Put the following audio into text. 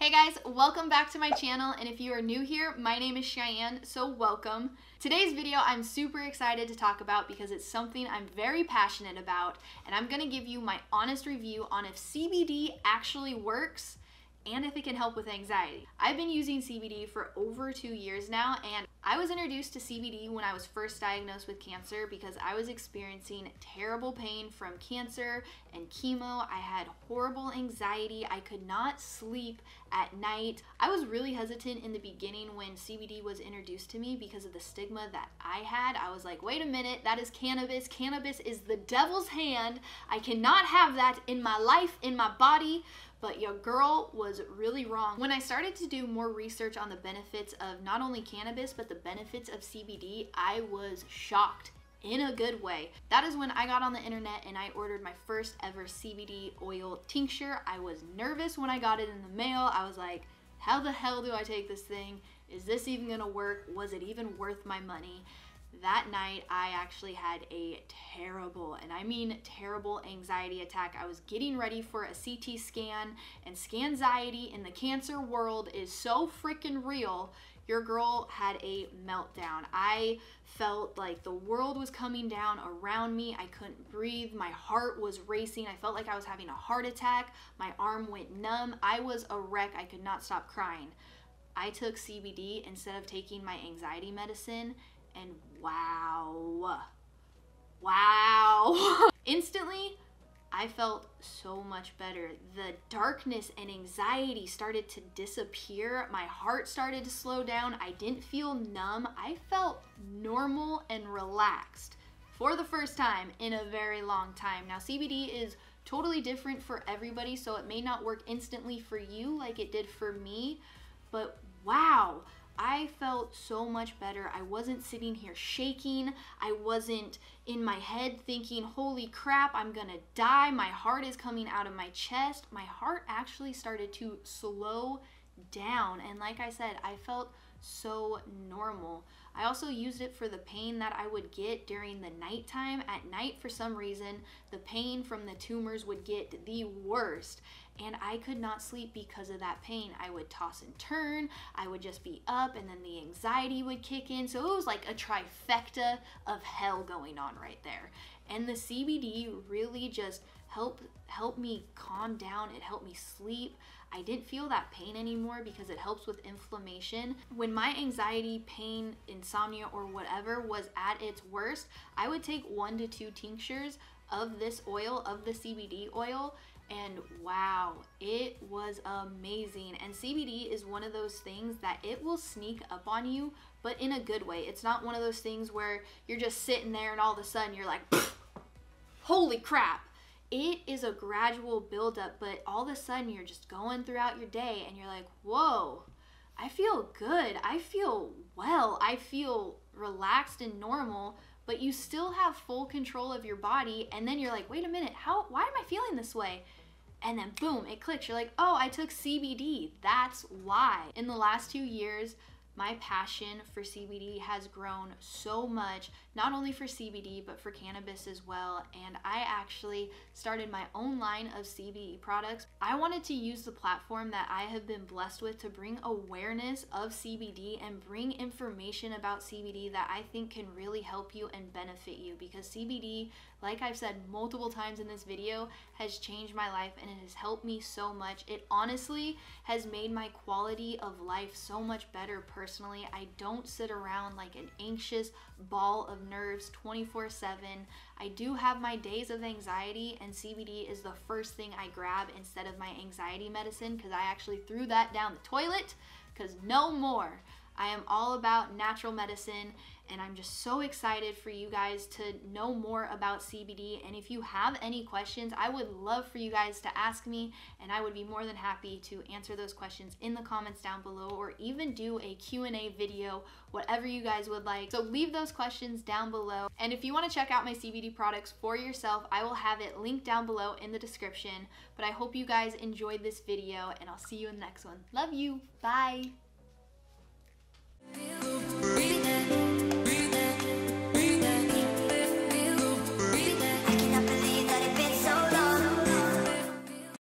Hey guys, welcome back to my channel, and if you are new here, my name is Cheyenne, so welcome. Today's video I'm super excited to talk about because it's something I'm very passionate about, and I'm gonna give you my honest review on if CBD actually works and if it can help with anxiety. I've been using CBD for over 2 years now, and I was introduced to CBD when I was first diagnosed with cancer because I was experiencing terrible pain from cancer and chemo. I had horrible anxiety. I could not sleep at night. I was really hesitant in the beginning when CBD was introduced to me because of the stigma that I had. I was like, wait a minute, that is cannabis. Cannabis is the devil's hand. I cannot have that in my life, in my body. But your girl was really wrong. When I started to do more research on the benefits of not only cannabis, but the benefits of CBD, I was shocked in a good way. That is when I got on the internet and I ordered my first ever CBD oil tincture. I was nervous when I got it in the mail. I was like, how the hell do I take this thing? Is this even gonna work? Was it even worth my money? That night, I actually had a terrible, and I mean terrible, anxiety attack. I was getting ready for a CT scan, and scanxiety in the cancer world is so freaking real. Your girl had a meltdown. I felt like the world was coming down around me. I couldn't breathe. My heart was racing. I felt like I was having a heart attack. My arm went numb. I was a wreck. I could not stop crying. I took CBD instead of taking my anxiety medicine, and wow, instantly, I felt so much better. The darkness and anxiety started to disappear. My heart started to slow down. I didn't feel numb. I felt normal and relaxed for the first time in a very long time. Now, CBD is totally different for everybody, so it may not work instantly for you like it did for me, but wow. I felt so much better. I wasn't sitting here shaking. I wasn't in my head thinking, holy crap, I'm gonna die. My heart is coming out of my chest. My heart actually started to slow down. And like I said, I felt so normal. I also used it for the pain that I would get during the nighttime. At night, for some reason, the pain from the tumors would get the worst. And I could not sleep because of that pain. I would toss and turn, I would just be up, and then the anxiety would kick in. So it was like a trifecta of hell going on right there. And the CBD really just helped me calm down. It helped me sleep. I didn't feel that pain anymore because it helps with inflammation. When my anxiety, pain, insomnia, or whatever was at its worst, I would take 1 to 2 tinctures of this oil, of the CBD oil, and wow, it was amazing. And CBD is one of those things that it will sneak up on you, but in a good way. It's not one of those things where you're just sitting there and all of a sudden you're like, holy crap. It is a gradual buildup, but all of a sudden you're just going throughout your day and you're like, whoa, I feel good. I feel well. I feel relaxed and normal, but you still have full control of your body. And then you're like, wait a minute, why am I feeling this way? And then boom, it clicks. You're like, oh, I took CBD. That's why. In the last 2 years, my passion for CBD has grown so much, not only for CBD, but for cannabis as well. And I actually started my own line of CBD products. I wanted to use the platform that I have been blessed with to bring awareness of CBD and bring information about CBD that I think can really help you and benefit you, because CBD, like I've said multiple times in this video, has changed my life and it has helped me so much. It honestly has made my quality of life so much better personally. I don't sit around like an anxious ball of nerves 24/7. I do have my days of anxiety, and CBD is the first thing I grab instead of my anxiety medicine, because I actually threw that down the toilet, because no more. I am all about natural medicine, and I'm just so excited for you guys to know more about CBD. And if you have any questions, I would love for you guys to ask me, and I would be more than happy to answer those questions in the comments down below, or even do a Q&A video, whatever you guys would like. So leave those questions down below. And if you want to check out my CBD products for yourself, I will have it linked down below in the description. But I hope you guys enjoyed this video, and I'll see you in the next one. Love you. Bye.